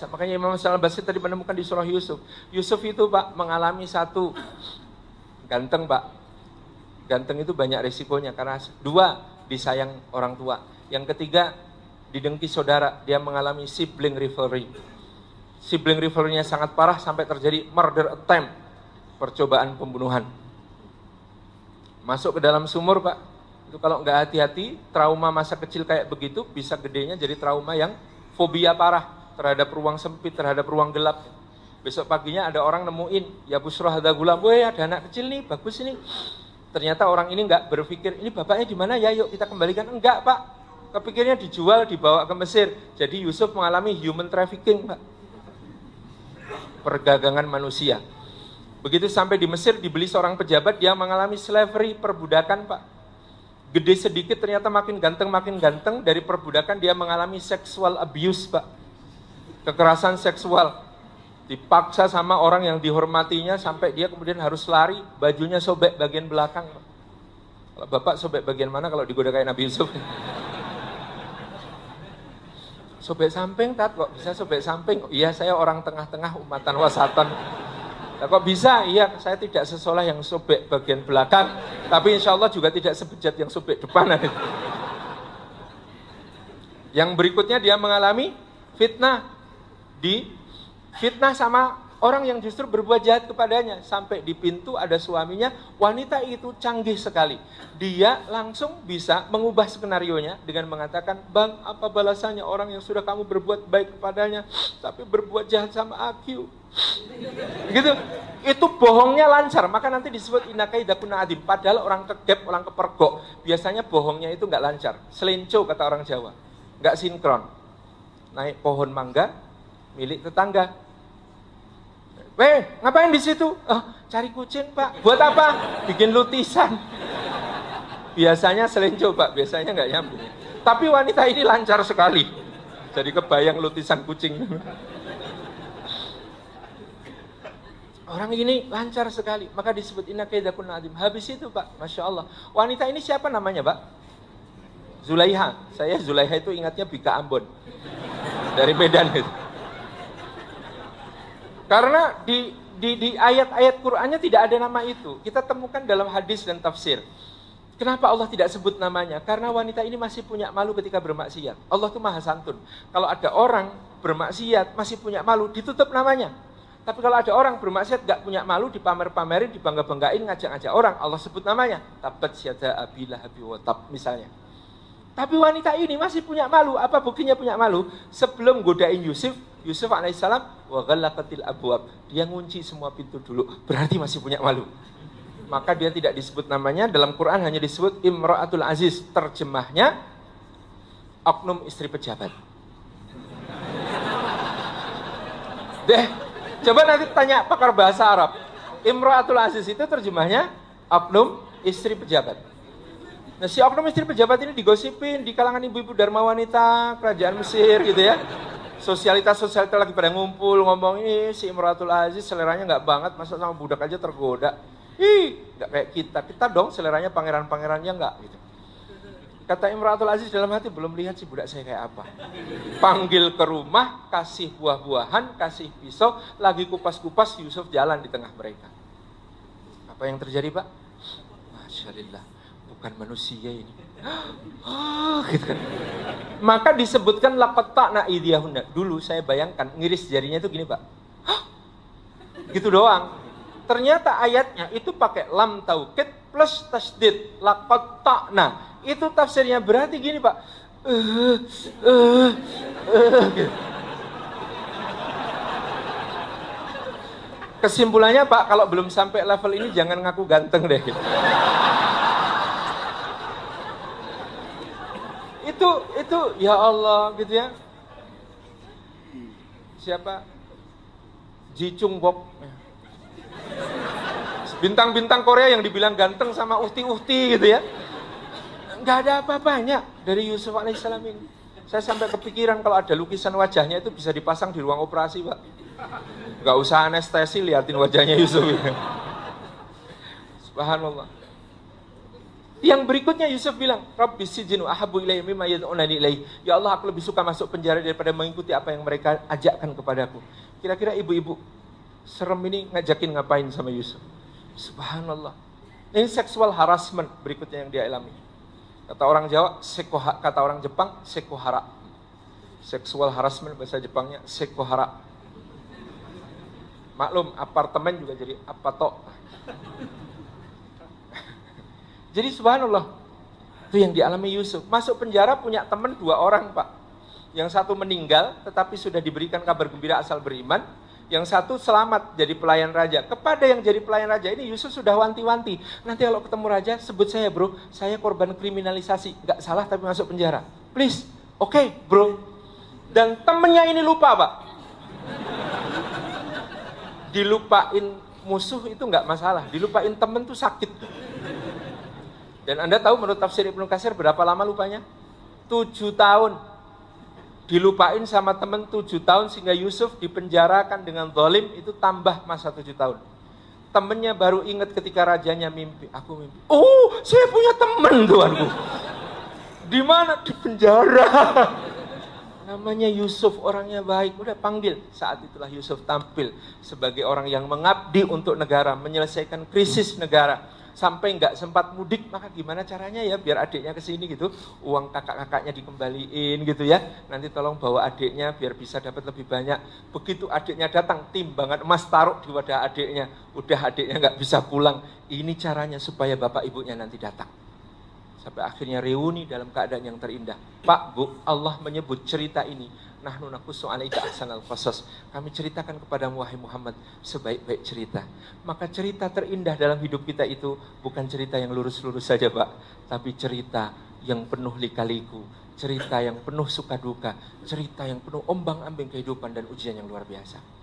Makanya Imam Hasan al-Basri tadi menemukan di surah Yusuf. Yusuf itu Pak mengalami satu, ganteng Pak. Ganteng itu banyak risikonya karena dua, disayang orang tua. Yang ketiga, didengki saudara, dia mengalami sibling rivalry. Sibling rivalry-nya sangat parah sampai terjadi murder attempt, percobaan pembunuhan. Masuk ke dalam sumur Pak, itu kalau nggak hati-hati, trauma masa kecil kayak begitu bisa gedenya jadi trauma yang fobia parah terhadap ruang sempit, terhadap ruang gelap. Besok paginya ada orang nemuin, ya busroh hadza gulam, weh ada anak kecil nih, bagus ini. Ternyata orang ini nggak berpikir, ini bapaknya di mana ya, yuk kita kembalikan. Enggak Pak, kepikirnya dijual, dibawa ke Mesir. Jadi Yusuf mengalami human trafficking Pak, perdagangan manusia. Begitu sampai di Mesir, dibeli seorang pejabat, dia mengalami slavery, perbudakan Pak. Gede sedikit ternyata makin ganteng, dari perbudakan dia mengalami sexual abuse Pak. Kekerasan seksual. Dipaksa sama orang yang dihormatinya sampai dia kemudian harus lari, bajunya sobek bagian belakang. Kalau Bapak sobek bagian mana kalau digoda kayak Nabi Yusuf? Sobek samping, Tat, kok bisa sobek samping? Oh, iya, saya orang tengah-tengah umatan wasatan. Nah, kok bisa? Iya, saya tidak sesoleh yang sobek bagian belakang, tapi insya Allah juga tidak sebejat yang sobek depan. Yang berikutnya dia mengalami fitnah. Fitnah sama orang yang justru berbuat jahat kepadanya. Sampai di pintu ada suaminya, wanita itu canggih sekali. Dia langsung bisa mengubah skenarionya dengan mengatakan, Bang, apa balasannya orang yang sudah kamu berbuat baik kepadanya, tapi berbuat jahat sama aku. Gitu. Itu bohongnya lancar, maka nanti disebut inna kaidakuna adim. Padahal orang kegep, orang kepergok, biasanya bohongnya itu nggak lancar. Selenco kata orang Jawa, nggak sinkron. Naik pohon mangga milik tetangga. Weh, ngapain di situ? Oh, cari kucing Pak. Buat apa? Bikin lutisan. Biasanya selenco Pak, biasanya nggak nyambung. Tapi wanita ini lancar sekali. Jadi kebayang lutisan kucing. Orang ini lancar sekali, maka disebut inna kaidakun adim. Habis itu Pak, Masya Allah. Wanita ini siapa namanya Pak? Zulaiha. Saya Zulaiha itu ingatnya Bika Ambon. Dari Medan itu. Karena di ayat-ayat Qur'annya tidak ada nama itu. Kita temukan dalam hadis dan tafsir. Kenapa Allah tidak sebut namanya? Karena wanita ini masih punya malu ketika bermaksiat. Allah itu maha santun. Kalau ada orang bermaksiat masih punya malu, ditutup namanya. Tapi kalau ada orang bermaksiat gak punya malu, dipamer-pamerin, dibangga-banggain, ngajak-ngajak orang, Allah sebut namanya. Tabat syada abi lahabi wa tab misalnya. Tapi wanita ini masih punya malu. Apa buktinya punya malu? Sebelum godain Yusuf alaihissalam, wa ghallaqatil abwab. Dia ngunci semua pintu dulu. Berarti masih punya malu. Maka dia tidak disebut namanya. Dalam Quran hanya disebut Imra'atul Aziz. Terjemahnya, oknum istri pejabat. Deh, coba nanti tanya pakar bahasa Arab. Imra'atul Aziz itu terjemahnya oknum istri pejabat. Nah, si oknum istri pejabat ini digosipin di kalangan ibu-ibu dharma wanita kerajaan Mesir gitu ya. Sosialitas lagi pada ngumpul ngomong, si Imratul Aziz seleranya nggak banget, masa sama budak aja tergoda. Nggak kayak kita dong seleranya pangeran-pangerannya nggak gitu. Kata Imratul Aziz dalam hati, belum lihat si budak saya kayak apa. Panggil ke rumah, kasih buah-buahan, kasih pisau, lagi kupas-kupas, Yusuf jalan di tengah mereka. Apa yang terjadi Pak? Masya Allah. Bukan manusia ini. Gitu. Maka disebutkan laqatta'na aydiyahunna. Dulu saya bayangkan ngiris jarinya itu gini Pak. Gitu doang. Ternyata ayatnya itu pakai lam taukid plus tasdid. Laqatta'na. Itu tafsirnya berarti gini Pak. Gitu. Kesimpulannya Pak, kalau belum sampai level ini jangan ngaku ganteng deh. Gitu. Itu ya Allah gitu ya. Siapa? Ji Chung Bok. Bintang-bintang Korea yang dibilang ganteng sama uhti-uhti gitu ya. Nggak ada apa-apanya dari Yusuf alaihissalam ini. Saya sampai kepikiran kalau ada lukisan wajahnya itu bisa dipasang di ruang operasi Pak. Nggak usah anestesi, liatin wajahnya Yusuf. Subhanallah. Yang berikutnya Yusuf bilang, Rabbi sijinu ahabbu ilayya mimma yad'unani ilaih. Ya Allah, aku lebih suka masuk penjara daripada mengikuti apa yang mereka ajakkan kepadaku. Kira-kira ibu-ibu serem ini ngajakin ngapain sama Yusuf? Subhanallah. Ini seksual harassment berikutnya yang dia alami. Kata orang Jawa, kata orang Jepang, sekohara. Seksual harassment bahasa Jepangnya sekohara. Maklum, apartemen juga jadi apato. Jadi subhanallah, itu yang dialami Yusuf. Masuk penjara punya teman 2 orang, Pak. Yang satu meninggal, tetapi sudah diberikan kabar gembira asal beriman. Yang satu selamat jadi pelayan raja. Kepada yang jadi pelayan raja ini Yusuf sudah wanti-wanti. Nanti kalau ketemu raja, sebut saya bro, saya korban kriminalisasi. Gak salah tapi masuk penjara. Please, oke, bro. Dan temennya ini lupa, Pak. Dilupain musuh itu nggak masalah, dilupain temen tuh sakit. Dan Anda tahu menurut tafsir Ibnu Katsir berapa lama lupanya? 7 tahun. Dilupain sama temen 7 tahun sehingga Yusuf dipenjarakan dengan zalim, itu tambah masa 7 tahun. Temennya baru ingat ketika rajanya mimpi, aku mimpi. Oh, saya punya temen tuanku. Di mana? Di penjara. Namanya Yusuf, orangnya baik, udah panggil. Saat itulah Yusuf tampil sebagai orang yang mengabdi untuk negara, menyelesaikan krisis negara. Sampai nggak sempat mudik, maka gimana caranya ya biar adiknya ke sini gitu, uang kakak-kakaknya dikembaliin gitu ya. Nanti tolong bawa adiknya biar bisa dapat lebih banyak. Begitu adiknya datang, timbangan emas taruh di wadah adiknya. Udah adiknya nggak bisa pulang. Ini caranya supaya bapak ibunya nanti datang. Sampai akhirnya reuni dalam keadaan yang terindah. Pak, Bu, Allah menyebut cerita ini. Nahnu naqussu 'alaika ahsanal qasas. Kami ceritakan kepadamu wahai Muhammad sebaik-baik cerita. Maka cerita terindah dalam hidup kita itu bukan cerita yang lurus-lurus saja, Pak, tapi cerita yang penuh lika-liku, cerita yang penuh suka duka, cerita yang penuh ombang-ambing kehidupan dan ujian yang luar biasa.